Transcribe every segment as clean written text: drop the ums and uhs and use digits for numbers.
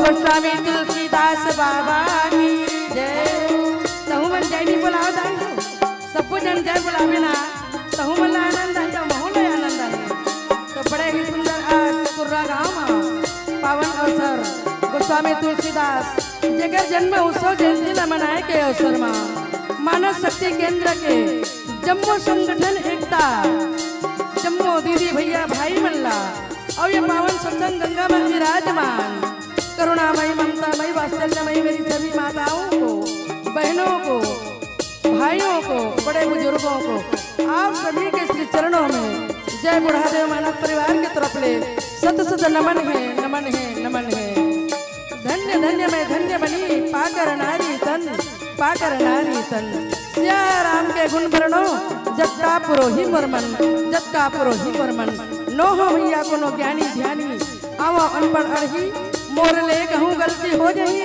गोस्वामी तुलसीदास बाबा की जय। तहु मन जय नहीं बुलाओ दाई हो, सबको जन जय बुलावे ना, तहु मन आनंद है तो मोहन आनंद है। तो बड़े ही सुंदर आज कुर्रा गाँव में पावन अवसर गोस्वामी तुलसीदास जगह जन्म उत्सव जयंती ला मनाए के अवसर में मानव शक्ति केंद्र के जम्मू संगठन एकता जम्मू दीदी भैया भाई मल्ला और ये पावन सत्संग गंगा में विराजमान करुणामयी ममतामयी वात्सल्यमयी मेरी सभी माताओं को, बहनों को, भाइयों को, बड़े बुजुर्गों को आप सभी के श्री चरणों में जय बुढ़ादेव मानव परिवार के तरफ ले सत सत नमन है, नमन है, नमन है। धन्य धन्य मैं धन्य बनी पाकर नारी तन, पाकर नारी तन। सिया राम के गुण वर्णो जत्ता पुरोहि मोरमन, जत्ता पुरोहि मोरमन। नोह भैया को नो ज्ञानी ध्यानी आवो अनपढ़ अड़ही मोर ले कहूँ गलती हो जही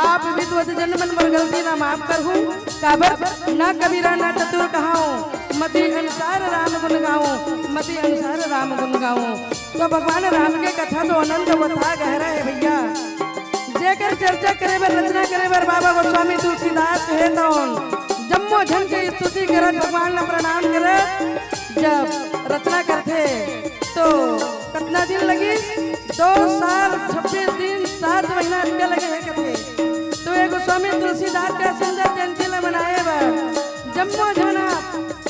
आप विद्वत जन्मन पर गलती ना माफ करहूँ काबर ना कबीरा ना चतुर कहाऊँ मति अनुसार राम गुण गाऊँ, मति अनुसार राम गुण गाऊँ। तो भगवान राम के कथा तो अनंत वथा गहरा है भैया। जेकर चर्चा करे बर रचना करे बर बाबा गोस्वामी तुलसीदास कहे तो जम्मो झन के स्तुति करत भगवान ने प्रणाम करत जब रचना करते तो कितना दिन लगी 2 साल 26 दिन 7 महीना इनके लगे है कथे। तो ये गोस्वामी तुलसीदास का सुंदर जयंती ला मनाए बर जम्मो झना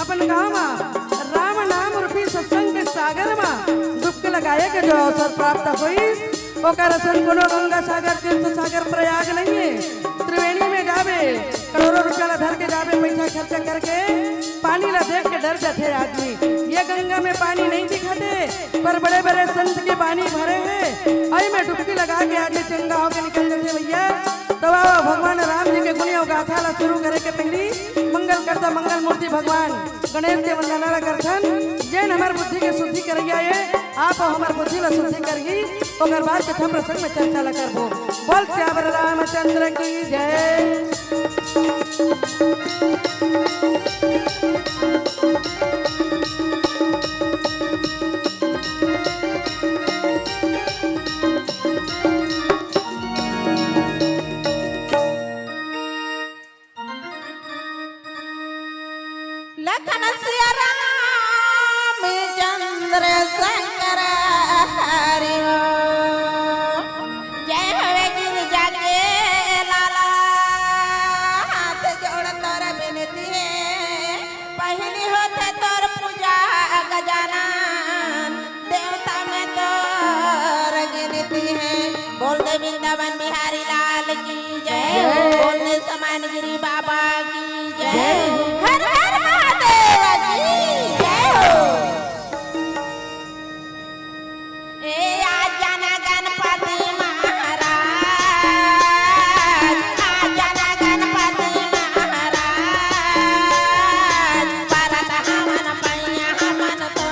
अपन गाँव में राम नाम रूपी सत्संग के सागर में डुबकी लगाए के जो अवसर प्राप्त हुई ओकर असन कोनो गंगा सागर तीर्थ सागर प्रयाग नहीं है। त्रिवेणी में जावे करोड़ों रुपया ला धर के जावे पैसा खर्चा करके पानी ला देख के डर जाते आदमी। ये गंगा में पानी नहीं दिखाते पर बड़े बड़े संत के पानी भरे हैं आई में डुबकी लगा के आदमी चंगा होके निकल जाते भैया। तो भगवान राम जी के गुणियों गाथा ला शुरू करे के पहली मंगल करता मंगल मूर्ति भगवान गणेश के वंदना ला करथन जैन हमार बुद्धि के शुद्धि कर गया ये आप हमार बुद्धि ला शुद्धि करगी ओकर बाद कथा प्रसंग में चर्चा ला करबो। बोल श्यावर रामचंद्र की जय। लखन सिया रामचंद्र शंकर हरि जय हवे गिरिजा के लाला हाथ जोड़ तोर विनती है पहली होते तोर पूजा गजानन देवता में तोर गिनती है। बोल दे वृंदावन बिहारी लाल की जय, बोल दे समान गिरी बाबा की जय। हर हर महादेव की जय हो। ए आज जाना गणपति महाराज, आज जाना गणपति महाराज परत हमन पैया हमन तो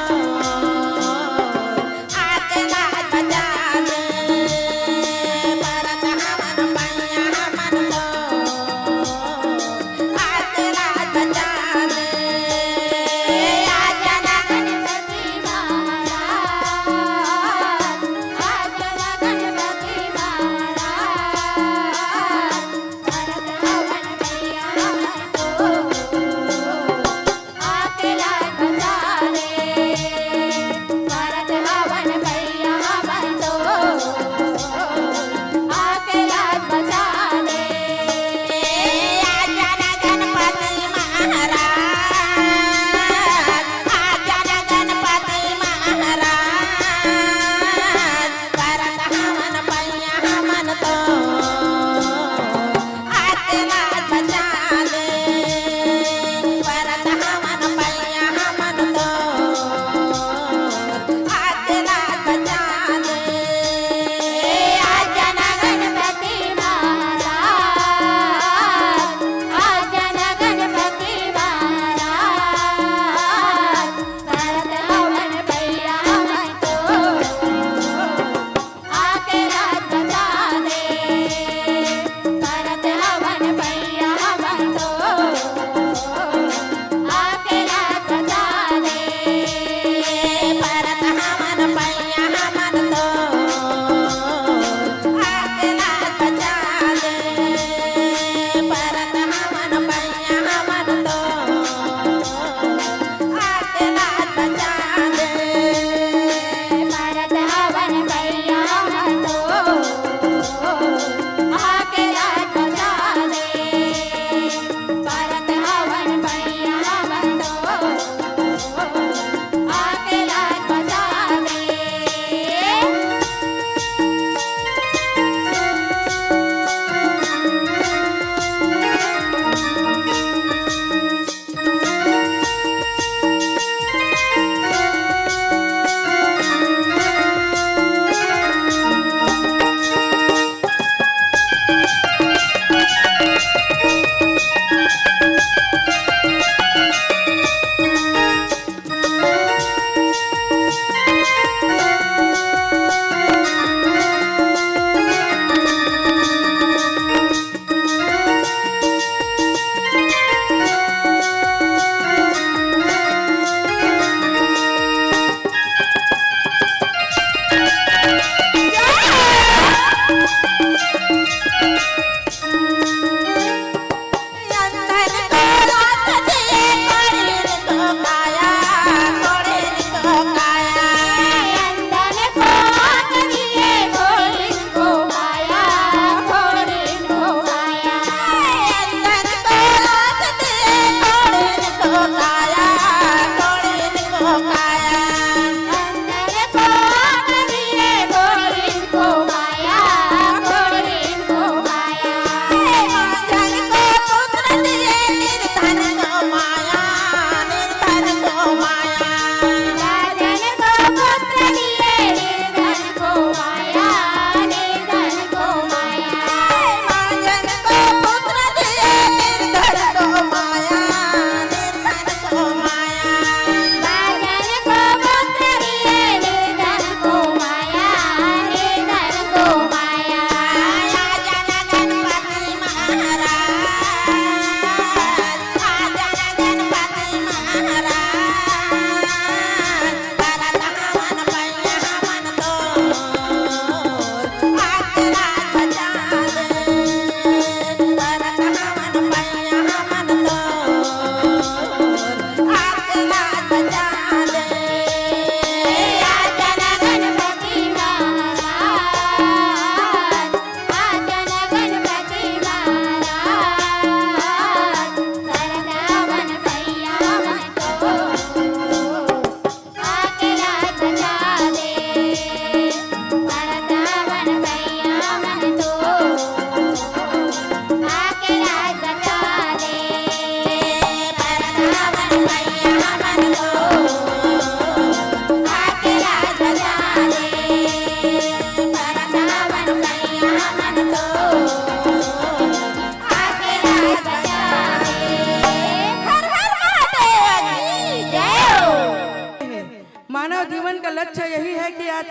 आके नाच बजा दे परत हमन पैया हमन तो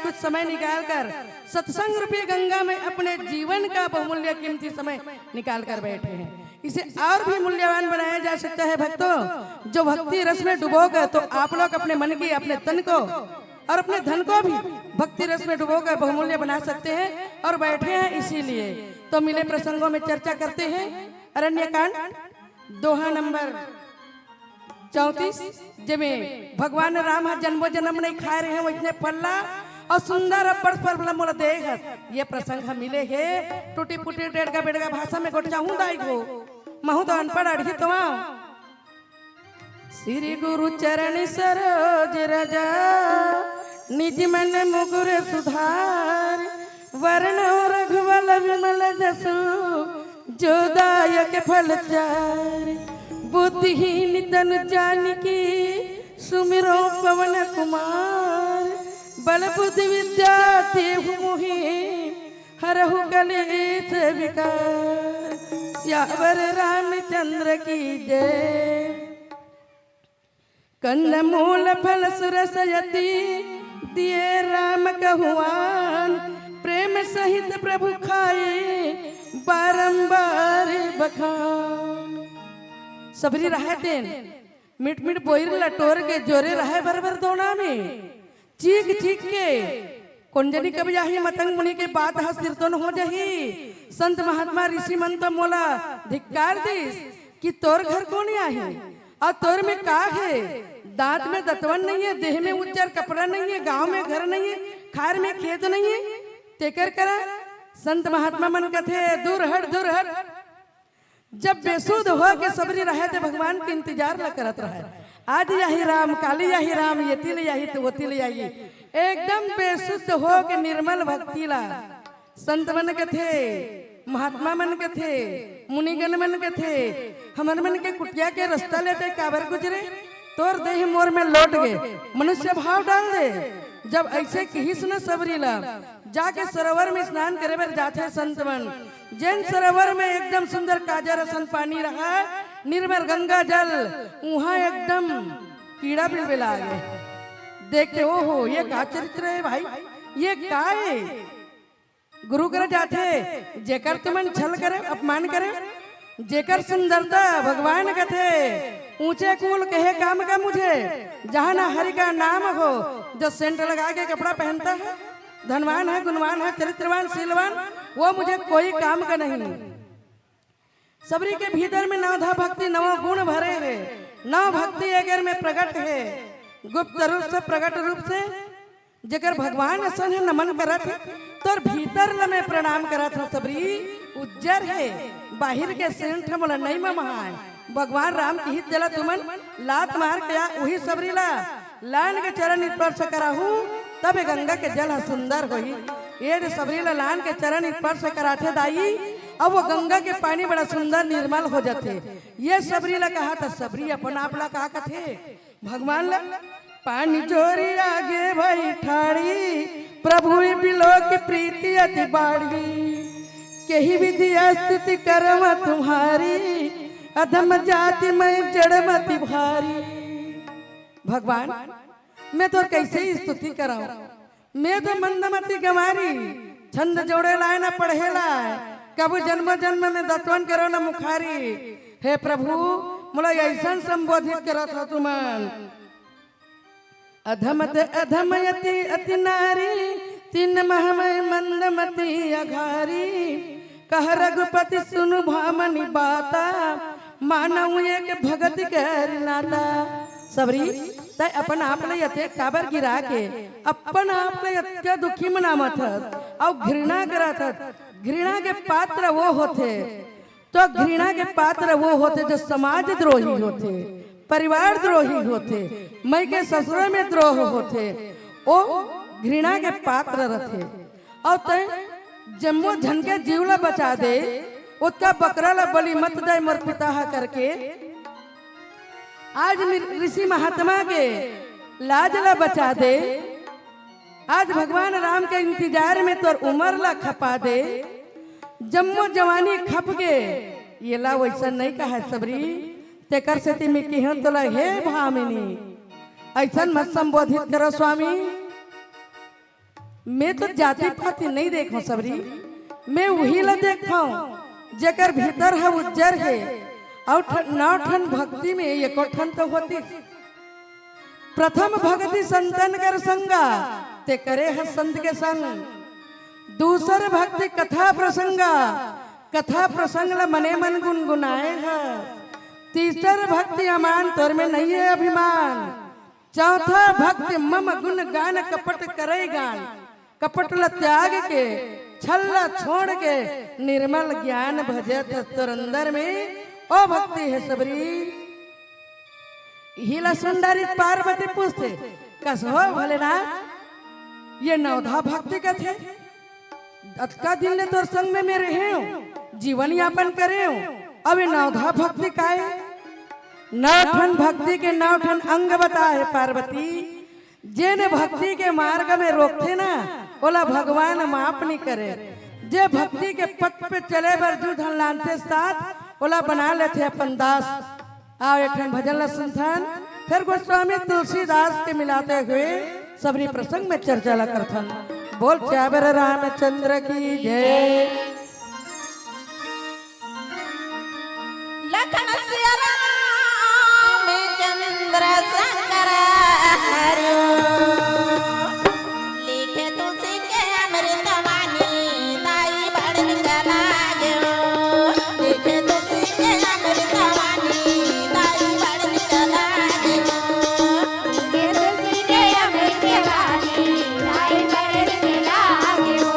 कुछ समय निकाल कर सत्संग रूपी गंगा में अपने जीवन का बहुमूल्य कीमती समय निकाल कर बैठे हैं। इसे और भी मूल्यवान बनाया जा सकता है भक्तों। जो भक्ति रस में डुबोकर, तो आप लोग अपने मन की, अपने तन को और अपने धन को भी भक्ति रस में डुबोकर बहुमूल्य बना सकते हैं और बैठे हैं। इसीलिए तो मिले प्रसंगों में चर्चा करते हैं। अरण्यकांड दोहा नंबर 34 जिसमें भगवान राम जन्मो जन्म नहीं खा रहे हैं वैसने पल्ला और सुंदर पर मोला देख ये प्रसंग हम मिले है टूटी फूटी टेढ़गा बेड़गा भाषा में गोट चाहूं दाई को महू तो अनपढ़ अड़ही तो श्री गुरु चरण सरोज रजा निज मन मुकुर सुधार वर्ण रघुवल विमल जसु जोदायक फल चार बुद्धिहीन तन जानकी सुमिरो पवन कुमार बल बुद्धि विद्या देहु मोहि हरहु कलेश विकार श्यावर रामचंद्र की जय। कंदमूल फल सुरसयति दिए राम कहुआन प्रेम सहित प्रभु खाए बारंबार बखान। सबरी रहे तेन मिट मिट बोइर लटोर के जोरे रहे बरबर दोना में चीख चीख के कुंजनी कब जाही मतंग मुनि के बात हस्तिरतन हो जही संत महात्मा ऋषि मन तो मोला धिक्कार दिस कि तोर घर कौन आहे और तोर में का है। दांत में दतवन नहीं है, देह में उज्जर कपड़ा नहीं है, गांव में घर नहीं है, खार में खेत नहीं है, तेकर करा संत महात्मा मन कथे दूर हट दूर हट। जब बेसुध हो के सबरी रहे थे भगवान के इंतजार ल करत रहे। आज यही राम काली यही राम ये तिल यही तो वो तिल यही एकदम बेसुध हो के निर्मल भक्ति ला संत मन के थे, महात्मा मन के थे, मुनिगण मन के थे, हमर मन के कुटिया के रास्ता लेते काबर गुजरे तोर देह मोर में लौट गए मनुष्य भाव डाल दे। जब ऐसे किहिस न सबरी ला जाके सरोवर में स्नान करे बर जाते संत मन। जैन सरोवर में एकदम सुंदर काजर सन पानी रहा निर्मल गंगा जल, वहां एकदम कीड़ा बिलबिला गए। देखते ओहो ये का चरित्र है भाई, ये का है। गुरु कर जाते जेकर तुमन छल करे अपमान करे, जेकर सुंदरता भगवान कथे ऊंचे कुल कहे काम का मुझे, जहाँ ना हरि का नाम हो, जो सेंट लगा के कपड़ा पहनता है, धनवान है, गुणवान है, चरित्रवान, शीलवान, वो मुझे कोई काम का नहीं। सबरी के भीतर में नवधा भक्ति नव गुण भरे है। नव भक्ति अगर में प्रकट है गुप्त रूप से प्रकट रूप से जगर भगवान असन है नमन करत है तो भीतर में प्रणाम करत है। सबरी उज्जर है बाहिर के सेंट मोला नहीं महाय भगवान राम की हित जला तुमन लात मार के वही सबरी ला लान के चरण स्पर्श कराहू तब गंगा के जल सुंदर होई। ये सबरी ला लान के चरण स्पर्श कराथे दाई अब वो गंगा के पानी बड़ा सुंदर निर्मल हो जाते। ये सबरी ला कहा था सबरी अपन आप ला कहा कथे भगवान ला पानी चोरी आगे भाई ठाड़ी प्रभु बिलो की प्रीति अति बाड़ी कही विधि स्तुति करम तुम्हारी अधम जाति में जड़मति भारी। भगवान मैं तो कैसे ही स्तुति कराऊं, मैं तो मंदमती गंवारी छंद जोड़े लाए ना पढ़े लाए कबू जन्म जन्म में दत्वन करो ना मुखारी। हे प्रभु मोला ऐसा संबोधित करो था तुमन अधमत अधमयति अति नारी तीन महमय मंदमती अघारी कह रघुपति सुनु भामनी बाता मानव एक भगत कर नाता। सबरी तय अपन आप ले यते काबर गिरा के अपन आप ले यते दुखी मनामत और घृणा करत। घृणा के पात्र वो होते तो घृणा के पात्र वो होते जो समाज द्रोही होते, परिवार द्रोही होते, मई के ससुर में द्रोह होते, ओ घृणा के पात्र रहते। और तय जम्मो झन के जीवला बचा दे उसका बकरा ला बलि मत दे मोर पिता करके आज ऋषि महात्मा के लाज ला बचा दे। आज भगवान राम के इंतजार में तोर उम्र ला खपा दे जम्मो जवानी खप के ये ला वैसा नहीं कहा सबरी तेकर से तिमी किहन तोला हे भामिनी ऐसा मत संबोधित करो स्वामी। मैं तो जाति पाति नहीं देखो सबरी, मैं वही ला देखो जेकर भीतर है उज्जर है और नौ ठन भक्ति में एको ठन तो होती। प्रथम भक्ति संतन कर संगा ते करे है संत के संग। दूसर भक्ति कथा प्रसंगा, कथा प्रसंग ला मने मन गुनगुनाए है। तीसर भक्ति अमान तोर में नहीं है अभिमान। चौथा भक्ति मम गुण गान कपट करे गान। कपट ला त्याग के छल्ला छोड़ के निर्मल ज्ञान भजत तोर अंदर में ओ भक्ति है सबरी। हिला सुंदरी पार्वती पूछते कस हो भोलेनाथ ये नवधा भक्ति का थे। अतका दिन ने तोर संग में मैं रहे हूँ, जीवन यापन करे हूँ, अब ये नवधा भक्ति का है। नौ ठन भक्ति के नौ ठन अंग बताए पार्वती। जेने भक्ति के मार्ग में रोकते ना ओला भगवान माफ नहीं करे। जे भक्ति के पथ पे चले बरजू धन लानते साथ ओला बना लेते अपन दास। आओ एक ठन भजन ला सुनथन, फिर गोस्वामी तुलसीदास के मिलाते हुए सबरी प्रसंग में चर्चा ला करथन। बोल चाबर रामचंद्र की जय। लखन सिया रामचंद्र शंकर हरो लिखे तुलसी के अमृत वाणी दाई बड़ निकला गयो। लिखे तुलसी के अमृत वाणी दाई बड़ निकला गयो। लिखे तुलसी के अमृत वाणी दाई बड़ निकला गयो।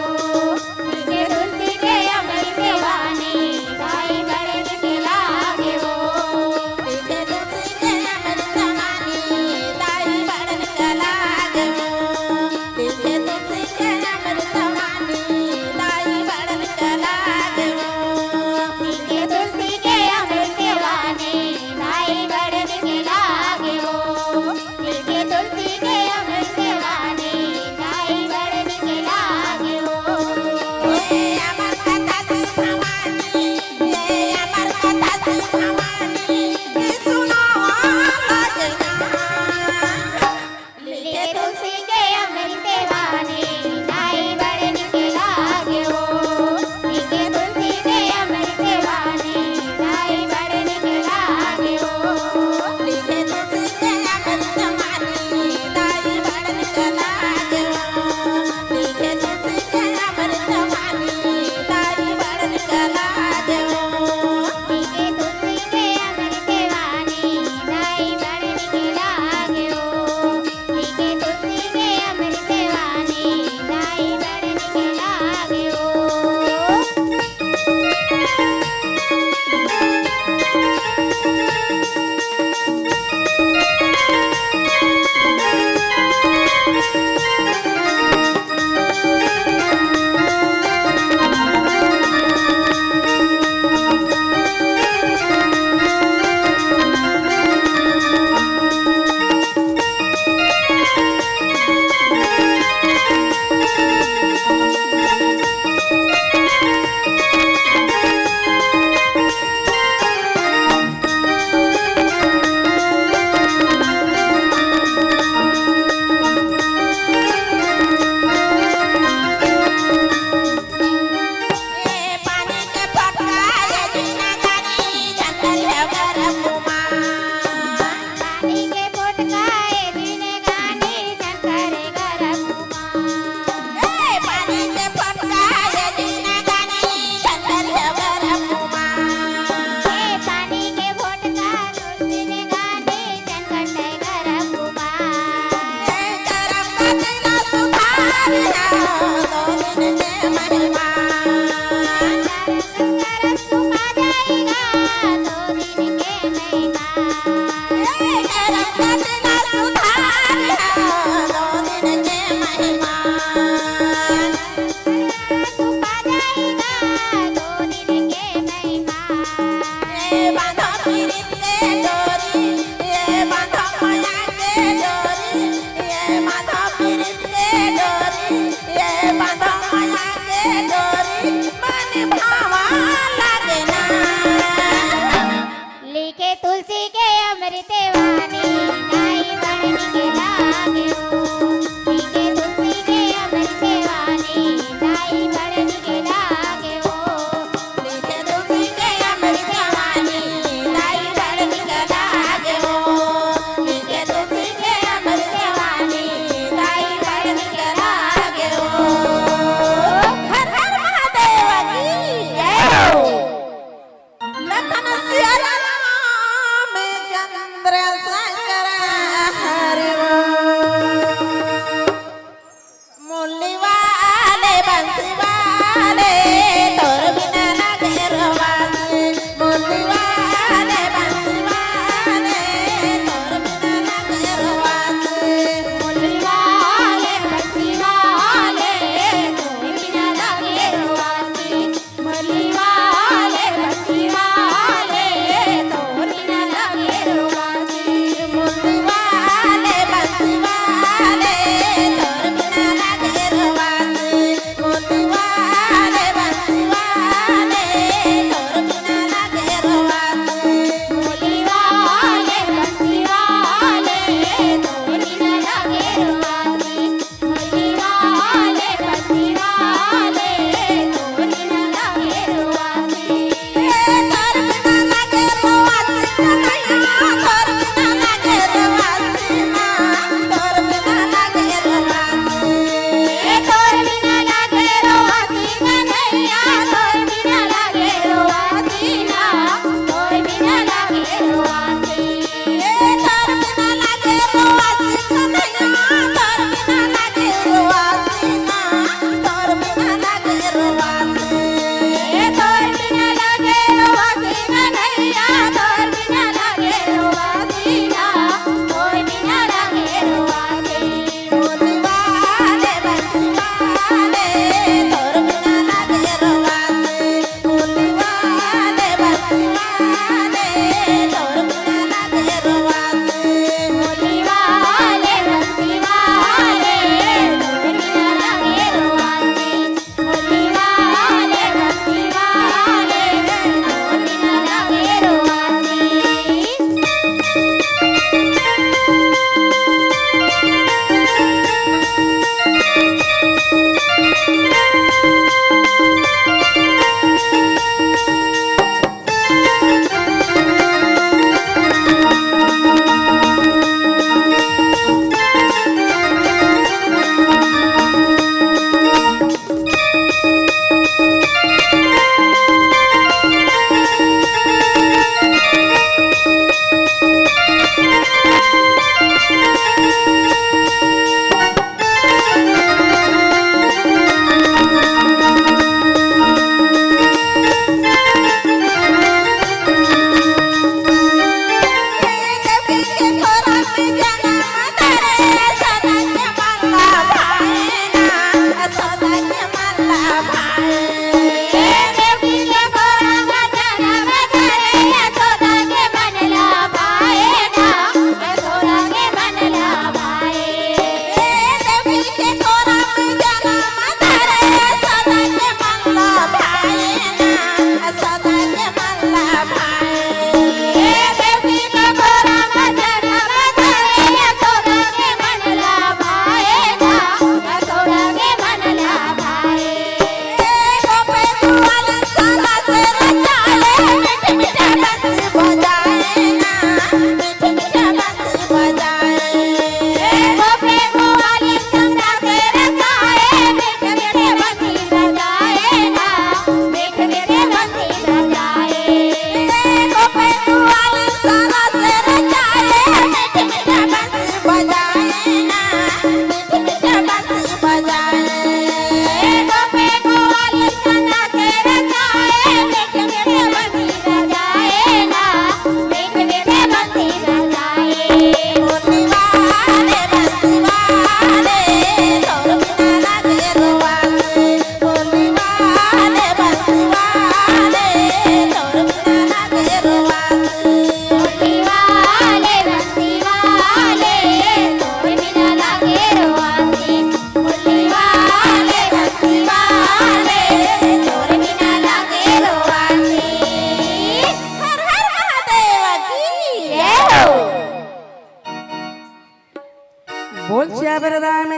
लिखे तुलसी के अमृत वाणी दाई बड़ निकला गयो।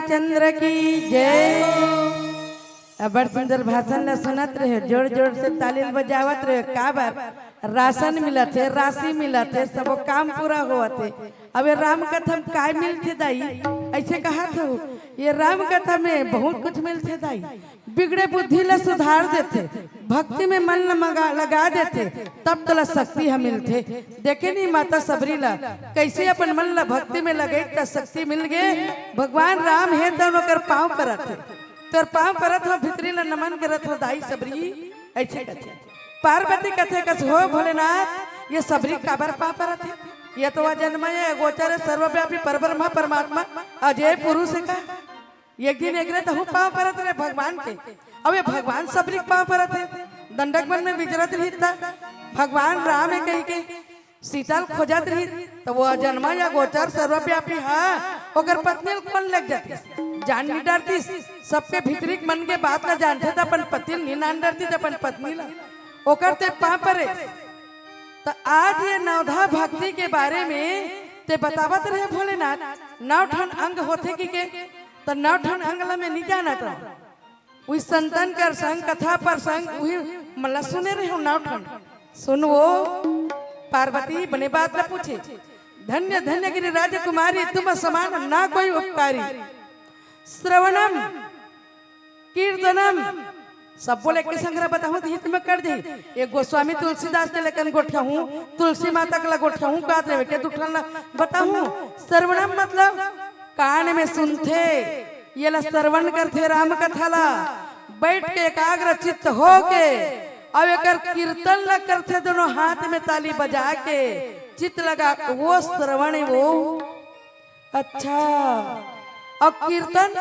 रामचंद्र की जय। अब बड़ सुंदर भाषण ला सुनत रहे, जोर जोर से तालील बजावत रहे। का बार राशन मिलत है, राशि मिलत है, सबो काम पूरा होवत है। अब ये राम कथा में काय मिलते दाई, ऐसे कहा था ये राम कथा में बहुत कुछ मिलते दाई। बिगड़े बुद्धि ला सुधार देते, भक्ति में मन लगा देते, तब तला शक्ति हम मिलते। देखे नहीं माता सबरी ला कैसे अपन मन ला भक्ति में लगे त शक्ति मिल गए। भगवान राम है तो उनकर पाँव परत है, तोर पाँव परत हो, भितरी ला नमन करत हो दाई सबरी। ऐसे कथे पार्वती कथे कस हो भोलेनाथ ये सबरी काबर पाँव परत है। ये तो वह जन्मय गोचर सर्वव्यापी परब्रह्म परमात्मा अजय पुरुष का। एक दिन एक रहे तो पाँव परत रहे भगवान के। अब ये भगवान सबरी पाँव परत है, दंडक वन में विचरत रही था। भगवान राम है कहीं के सीता खोजत रही, तो वो जन्मा या गोचर सर्वव्यापी है ओकर पत्नी कौन लग जाती, जान नहीं डरती। सबके भीतरी मन के बात ना जानते तो अपन पति नहीं नान डरती तो अपन पत्नी ला ओकर ते पाँव परे। तो आज ये नवधा भक्ति के बारे में ते बतावत रहे भोलेनाथ। 9 ठन अंग होते की तो 9 ठन अंग ला में नहीं जाना था। उस संतन कर संग कथा पर संग वही मतलब सुने रहे हो 9 ठन। सुन वो पार्वती बने बात न पूछे, धन्य धन्य गिरि राजकुमारी तुम समान ना कोई उपकारी। श्रवणम कीर्तनम सब बोले के संग्रह बताऊं तो हित में कर दे। एक गोस्वामी तुलसीदास के लेकर गोठा हूँ, तुलसी माता के गोठा हूँ, का के दुठन बताऊं। श्रवणम मतलब कान में सुनते, ये ला श्रवण करते राम कथा ला, बैठ के एकाग्र चित्त हो के अब एक कीर्तन लग करते, दोनों हाथ में ताली बजा के चित्त लगा वो श्रवण वो। अच्छा और कीर्तन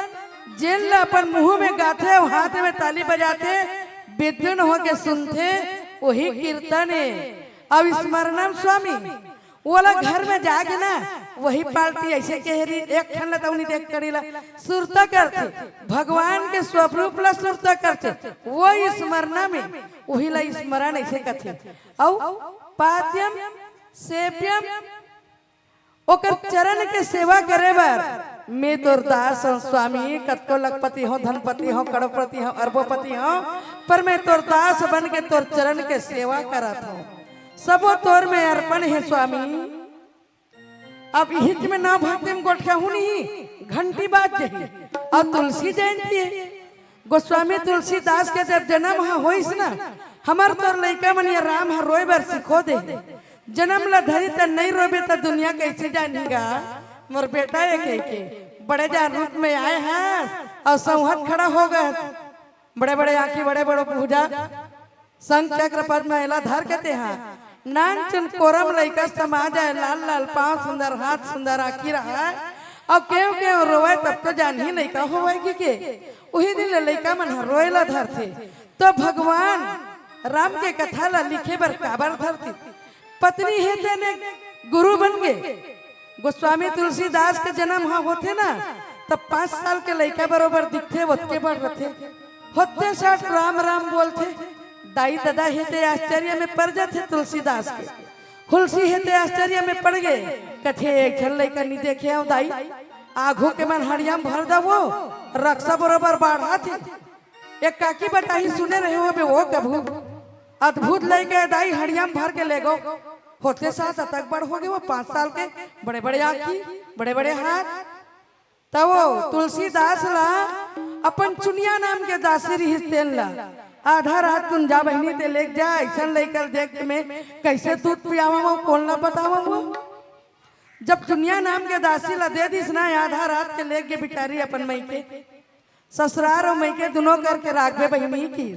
जेल ला अपन मुंह में गाते हाथ में ताली बजाते विद्युन हो के सुनते वही कीर्तन है। अब स्मरणम स्वामी वो घर में जाके ना वही पार्टी ऐसे कह रही एक ठन लता उन्हीं देख करीला सुरता करते भगवान के स्वरूप ला सुरता करते वो स्मरणा में वही ला स्मरण ऐसे कथे। औ पाद्यम सेव्यम ओकर चरण के सेवा करे बर मैं तोर दास हूँ स्वामी। कतको लखपति हो, धनपति हो, करोड़पति हो, अरबोपति हो, पर मैं तोर दास बन के तोर चरण के सेवा करत हूँ। सबो तोर में अर्पण है स्वामी। अब हित में ना भक्ति में गोठा हूँ नहीं, घंटी बाज जही और तुलसी जयंती है। गोस्वामी तुलसीदास के जब जन्म होइस ना, हमार तोर लइका मन ये राम ह रोए बर सिखो दे। जन्म ला धरी त नहीं रोबे तो दुनिया कैसे जानेगा। मोर बेटा एक के बड़े जान रूप में आए हैं और संहत खड़ा हो गए, बड़े बड़े आंखें, बड़े बड़े भुजा, संग चक्र पद में एला धर कहते हैं। नान चुन कोरम लइका समाज है, लाल लाल पाँव सुंदर, हाथ सुंदर, आखिर है और क्यों क्यों रोए तब तो जान ही लइका होएगी के। वही दिन लइका मन रोएला धरते। तो भगवान राम के कथा ला लिखे बर काबर धरती। पत्नी है तेने गुरु बन गए। गोस्वामी तुलसीदास के जन्म हाँ होते ना तब 5 साल के लड़का बरोबर दिखते होते बढ़ रहे होते 60 राम राम बोलते। दाई दादा हेते आश्चर्य में पड़ जाते तुलसीदास के। हुलसी हेते आश्चर्य में पड़ गए, कथे एक झल लड़का नहीं देखे हो दाई आघू के मन हरियाम भर दा वो रक्षा बरोबर बढ़ा थे। एक काकी बताही सुने रहे हो बे वो कभू अद्भुत लड़के दाई हरियाम भर के ले गो होते 7 तक बड़ हो गए वो 5 साल के, बड़े बड़े आँखी, बड़े बड़े हाथ। तब वो तुलसीदास ला अपन चुनिया नाम के दासी रिश्ते ला आधा रात तुम जा बहनी ते लेके जा ऐसा लेकर देख में कैसे दूध पियावा वो कौन ला बतावा वो। जब चुनिया नाम के दासी ला दे दिस ना आधा रात के लेके बिचारी अपन मई के ससुरार और मई के दोनों करके रागवे बहनी की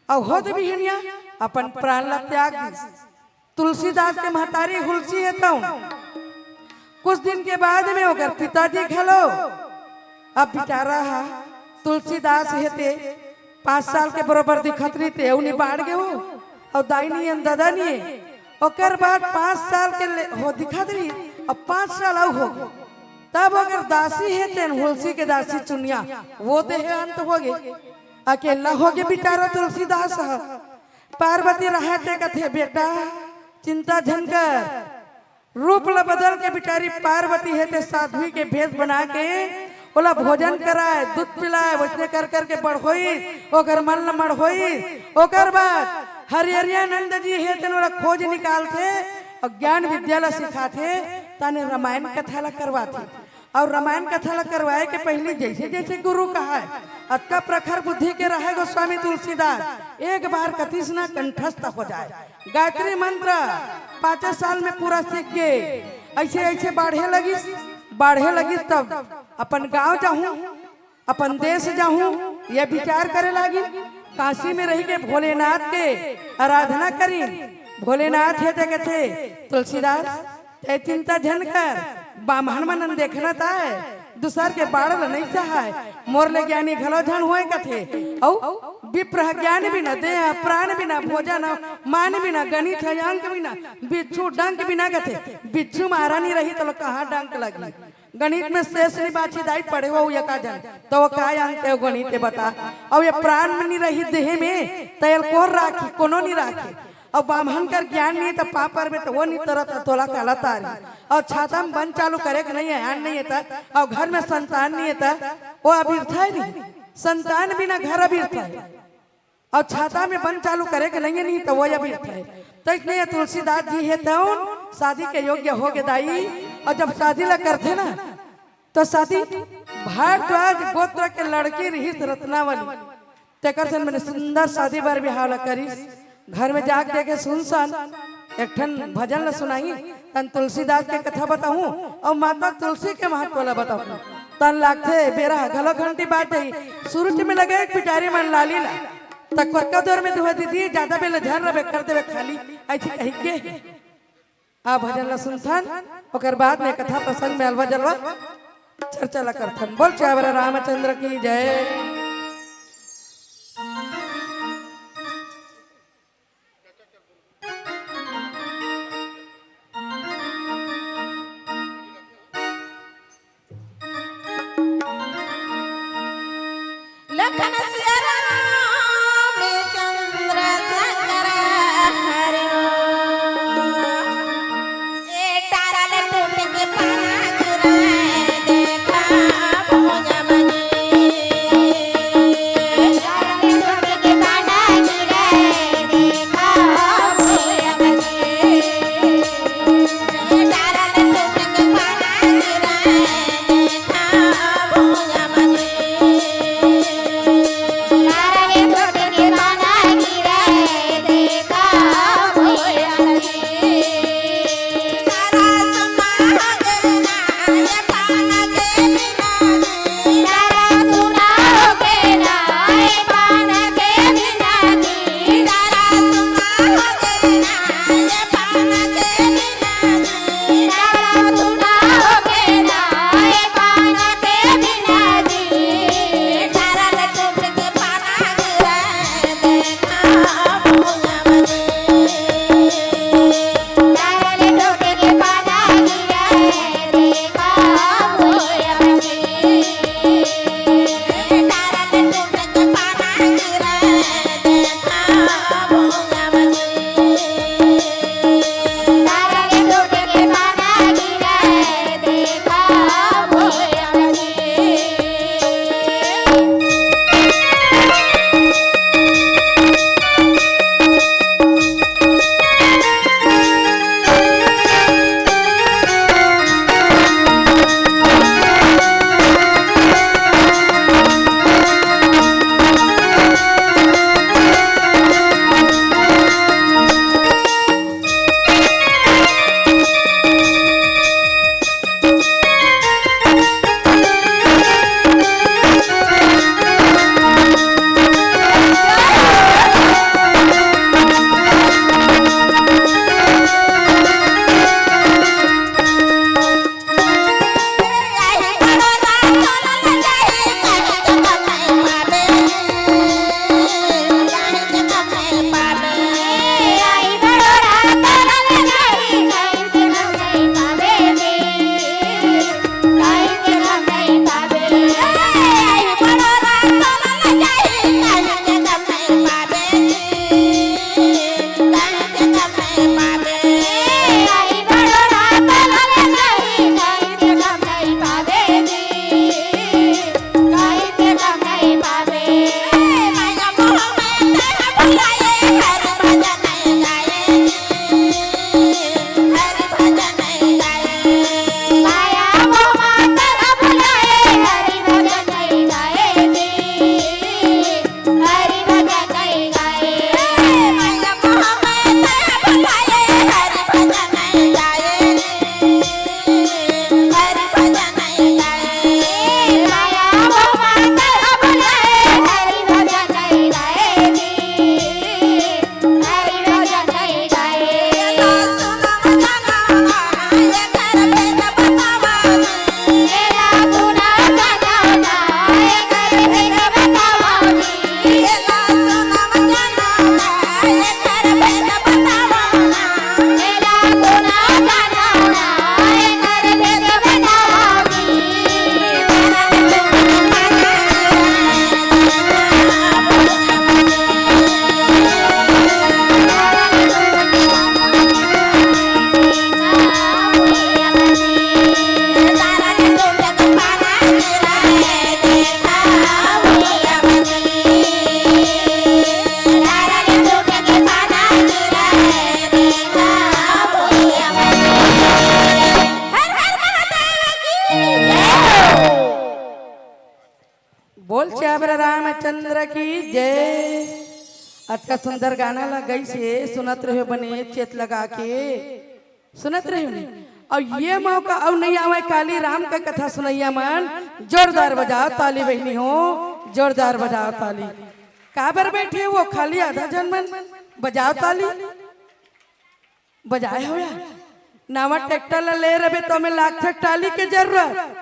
और होत बिहनिया अपन प्राण ला त्याग दिस। तुलसीदास के महतारी हुलसी है तो कुछ दिन के बाद में होकर पिताजी खेलो। अब बेचारा है तुलसीदास हेते 5 साल के बराबर दिखत रही थे उन्हें बाढ़ गए हो और दाई नहीं दादा नहीं ओकर बाद 5 साल के हो दिखत रही अब 5 साल हो गए। तब अगर दासी है तेन हुलसी के दासी चुनिया वो देह अंत हो गए, अकेला हो गए बेचारा तुलसीदास। पार्वती रहते कथे बेटा चिंता झनकर रूप ला बदल के बिचारी पार्वती है ते साध्वी के भेष बना के बोला भोजन कराए दूध पिलाए वैसने कर करके बढ़ोई ओकर मन ल मढ़ोई ओकर बाद हरिहरियानंद जी हे तेन ओला खोज निकालते और ज्ञान विद्यालय सिखाते ताने रामायण कथा ला करवाते और रामायण कथा ला करवाए के पहले जैसे जैसे गुरु कहा है अक्का प्रखर बुद्धि के रहे गोस्वामी तुलसीदास एक बार कतिस ना कंठस्थ हो जाए गायत्री मंत्र 5 साल में पूरा सीख गए ऐसे ऐसे बढ़े लगी तब अपन गांव जाऊं अपन देश जाऊं ये विचार करे लगी काशी में रही के भोलेनाथ के आराधना करी भोलेनाथ है थे तुलसीदास ते चिंता झन कर बामहन मनन देखना था दूसर के बाढ़ नहीं सहाय मोर ले ज्ञानी घलो झन होए कथे औ विप्र ज्ञान बिना दे प्राण बिना भोजन मान बिना गणित अंक बिना बिच्छू डंक बिना कथे बिच्छू मारा नहीं रही तो कहाँ डंक लगी गणित में शेष नहीं बाछी दाई पढ़े हो या का जन तो वो का अंक है गणित बता और ये प्राण में नहीं रही देह में तयल कोर राखी कोनो नहीं राखी और बामहन कर ज्ञान नहीं तो पापर में तो वो नहीं तरह तोला काला तारी और छाता में बंद चालू करे नहीं है आन नहीं था और घर में संतान नहीं था वो अभिर्थ है नहीं संतान बिना घर अभिर्थ है और छाता में बंद चालू करे नहीं तो वो अभिर्थ है तो इसलिए तुलसीदास जी है तो शादी के योग्य हो गए दाई और जब शादी ला करते ना तो शादी भारद्वाज गोत्र के लड़की रही रत्नावली तेकर से मैंने सुंदर शादी बार बिहाव करी घर में जाग देखे सुन एक ठन भजन ला सुनाई तन तुलसीदास के कथा बताऊं और माता तुलसी के महत्व ला बताऊं तन लागथे बेरा गलो घंटी बात सूरज में लगे एक पिटारी मन लाली ला तक कक्का दौर में दुआ दीदी ज्यादा बेले झर रहे कर देवे खाली ऐसी कही के आ भजन ला सुनथन ओकर बाद में कथा प्रसंग में अलवा जलवा चर्चा ला करथन बोल चावरा रामचंद्र की जय। लखन सिया रामचंद्र शंकर हरिओ ए तारा ले टूट के पाना चुराए देखा भोज बजे रामचंद्र की जय। अच्छा सुंदर गाना लगाई से सुनत रहे बने चेत लगा के सुनत रहे ने। और ये मौका अब नहीं आवे काली राम का कथा सुनैया मन जोरदार बजाओ ताली बहनी हो, जोरदार बजाओ ताली। काबर बैठे वो खाली आधा जन मन बजाओ ताली बजाए हो यार। नावा ट्रैक्टर ले रहे तो हमें लाख टाली के जरूरत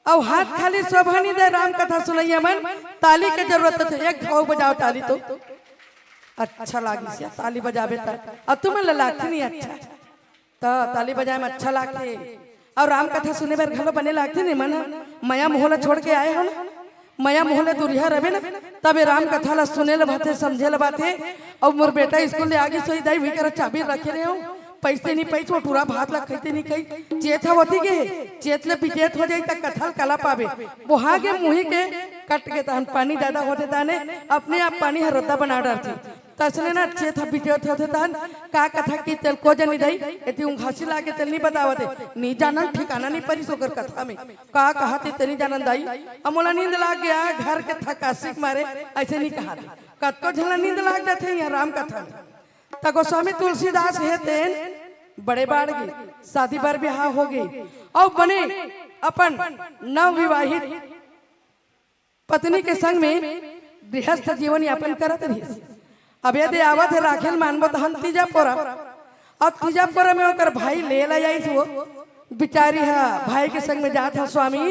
और हाथ खाली शोभा नहीं दे। राम कथा सुनैया मन ताली के जरूरत है। एक भाव बजाओ ताली तो अच्छा लागी से ताली बजावे और तुम्हें लाख नहीं अच्छा तो ताली बजाए में अच्छा लागते। और राम कथा सुने बार घलो बने लागते नहीं मन मया मोहला छोड़ के आए हो ना, मया मोहले दुरिया रहे ना तबे राम कथा ला सुने ला बाते समझे ला बाते। और मोर बेटा स्कूल ले आगे सोई दाई भी कर चाबी रखे रहे हो पैसे नहीं पैसे वो टूरा भात ला खाते नहीं कही चेत होती के चेत ले पिचेत हो जाए तक कथा कला पावे वहां के मुही के कट के तहन पानी ज्यादा होते ताने अपने आप पानी हरदा बना डालती तसले ना चेत बिचेत होते तहन का कथा की तेल को जनी दई एती उन घासी लाके तेल नहीं बतावते नी जानन ठिकाना नहीं परी सोकर कथा में का कहते तेनी जानन दाई अमोला नींद लाग गया घर के थकासिक मारे ऐसे नहीं कहा कतको झला नींद लाग जाते यहाँ राम कथा में। त गोस्वामी तुलसीदास है तेन बड़े बाढ़ गए शादी बार ब्याह हो गई और बने अपन नव विवाहित पत्नी के संग में गृहस्थ जीवन यापन करत रही। अब यदि आवत है राखेल मानबो तो हम तीजापुरा और तीजापुरा में होकर भाई ले ला जाई वो बिचारी है भाई के संग में जात है स्वामी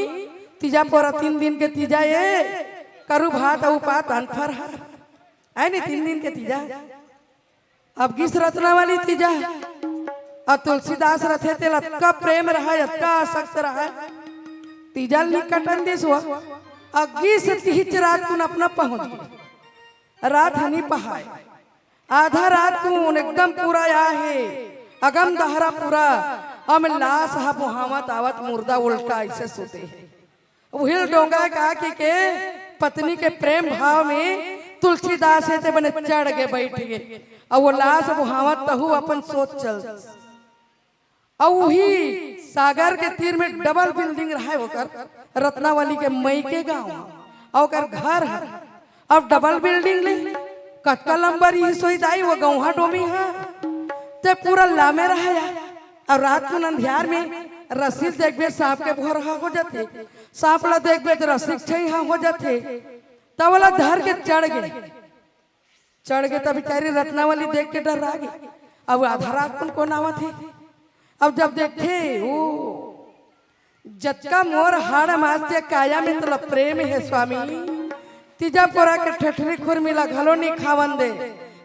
तीजापुरा 3 दिन के तीजा ये करू भात और पात अनफर है नहीं 3 दिन के तीजा। अब किस रत्ना वाली तीजा और तुलसीदास रथे तेल अतका प्रेम रहा अतका आसक्त रहा तीजा निकटन दिस हुआ अग्गी से तीच रात को अपना पहुंच गई रात हनी पहाड़ आधा रात को एकदम पूरा या है अगम दहरा पूरा हम लाश हा मुहावत आवत मुर्दा उल्टा ऐसे सोते हैं वही डोंगा कहा कि के पत्नी के प्रेम भाव में तुलसीदास से बने चढ़ के बैठ गए और वो लाश मुहावत तहु अपन सोच चल और वही सागर के तीर में डबल बिल्डिंग रहा होकर रत्नावली के मई के गांव और घर है। अब डबल बिल्डिंग ले कटका लंबर ही सोई दाई वो गौहा डोमी है ते पूरा लामे रहा यार। और रात को अंधियार में रसीद देखबे सांप के भोर हो जाते सांप ला देखबे तो रसीद छई हो जाते तब वाला धर के चढ़ गए तब बेचारी रत्नावली देख के डर आ गई। अब आधा रात को नावा थे अब जब देखे वो जटका मोर हाड़ मास्ते काया में तो प्रेम है स्वामी तीजापुरा के ठठरी खुर मिला घलो नहीं खावन दे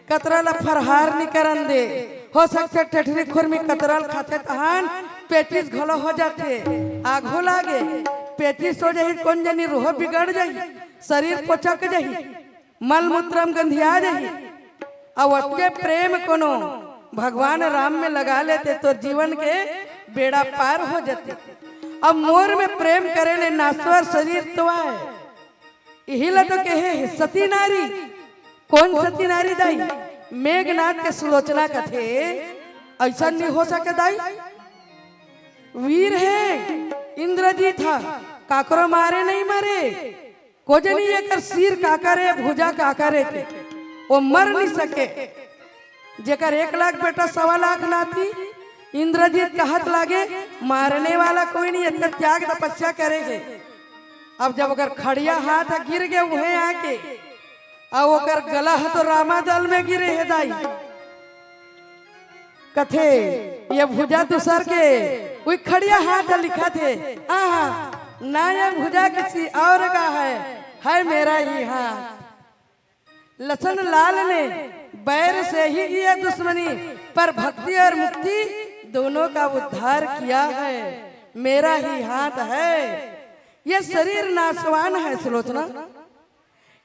कतरल फरहार नहीं करन दे हो सकते ठठरी खुर में कतरल खाते तहान पेचिस घलो हो जाते आगो लागे पेचिस हो जाही कौन जनी रूह बिगड़ जाही शरीर पोचक जाही मल मूत्रम गंधिया जाही। अब अतके प्रेम कोनो भगवान राम में लगा लेते तो जीवन के बेड़ा पार हो जाते। अब मोर में प्रेम करे ले नाश्वर शरीर तो आए यही ला तो कहे सती नारी कौन सती नारी दाई मेघनाथ के सुलोचना कथे ऐसा नहीं हो सके दाई वीर है इंद्रजीत था काकरो मारे नहीं मारे को जनी एकर सिर काकरे भुजा काकरे थे वो मर नहीं सके जेकर 1 लाख बेटा 1.25 लाख नाती इंद्रजीत का हाथ लागे मारने वाला कोई नहीं इतना त्याग तपस्या करेंगे। अब जब अगर खड़िया हाथ गिर गए वहीं आके अब ओकर गला है तो रामा दल में गिरे है दाई कथे ये भुजा दूसर के वही खड़िया हाथ लिखा थे ना ये भुजा किसी और का है मेरा ही हाथ। लसन लाल ने बैर से ही किया दुश्मनी पर भक्ति और मुक्ति दोनों का उद्धार किया है मेरा ही हाथ है। ये शरीर नाशवान है सुलोचना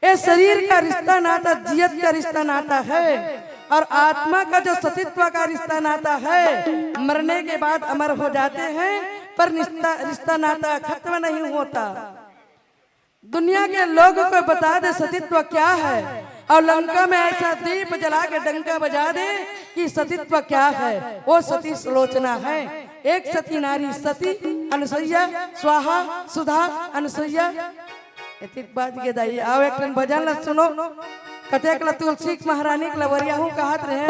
ये शरीर का रिश्ता नाता जियत का रिश्ता नाता है और आत्मा का जो सतीत्व का रिश्ता नाता है मरने के बाद अमर हो जाते हैं पर रिश्ता नाता खत्म नहीं होता। दुनिया के लोगों को बता दे सतीत्व क्या है और लंका में ऐसा दीप जला के डंका बजा दे कि सतीत्व क्या है वो सती सुलोचना है। एक सती नारी सती अनुसुईया स्वाहा सुधा अनुसुईया एतिक बात के दाई आओ एक टन भजन ला सुनो कतेक ला तुलसी के महारानी के लवरिया हूं कहत रहे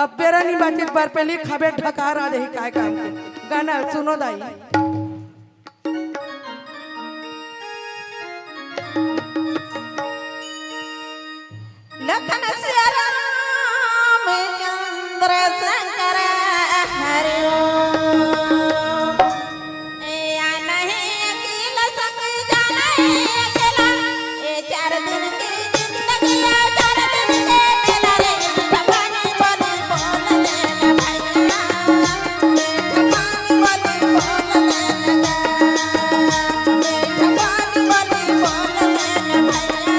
अब बेरा नहीं बात एक बार पहले खाबे ढकार आ रही काय काम के गाना सुनो दाई लखन सिया राम चंद्र शंकर हरि ओम या नहीं अकेल संग जाना है अकेला ये 4 दिन की जिंदगी है 4 दिन के मेला रे भगवानी बोली बोल देना भैया भगवानी बोली बोल देना भगवानी बोली बोल देना भैया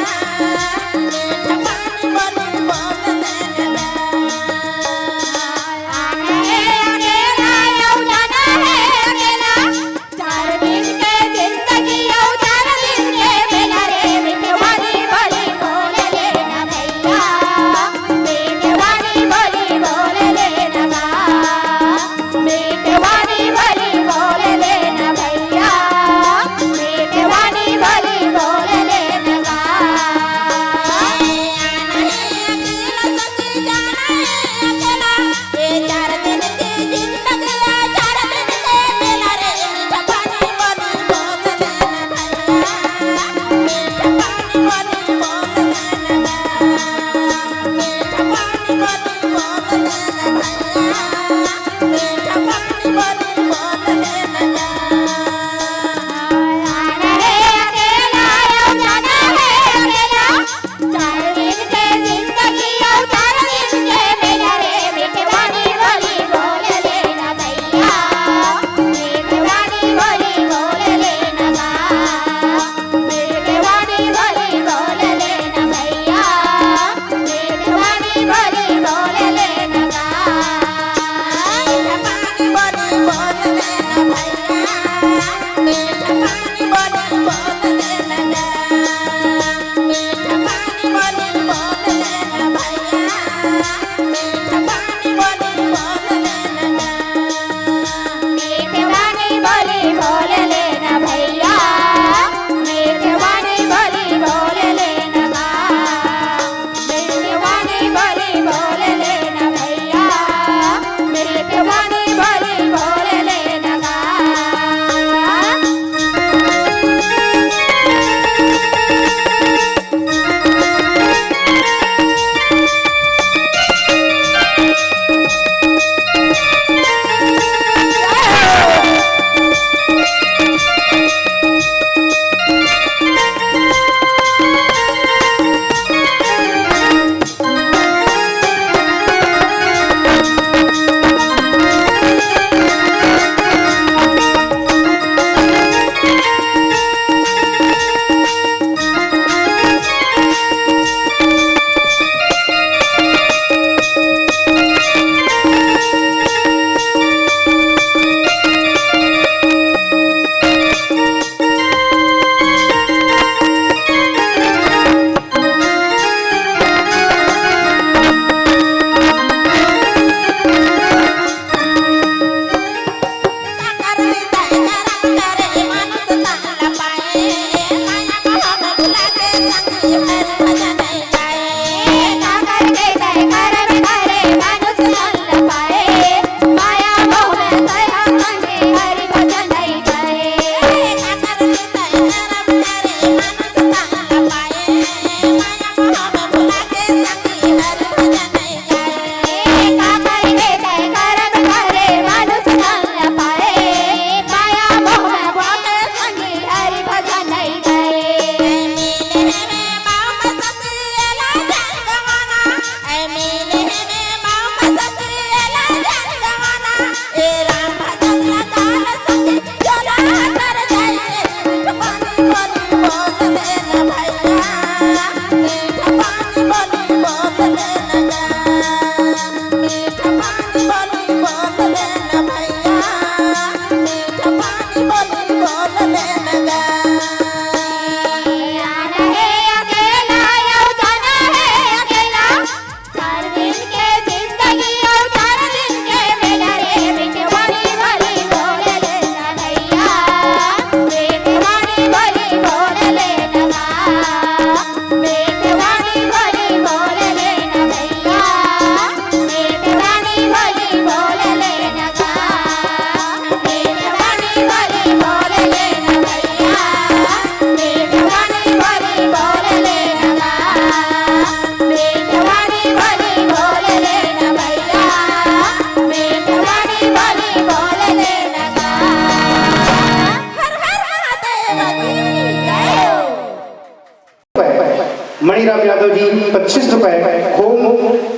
हरिराम यादव जी 25 रुपए, खोम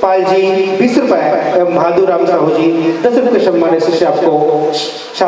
पाल जी 20 रुपए एवं बहादुर राम साहू जी 10 रुपए सम्मान से आपको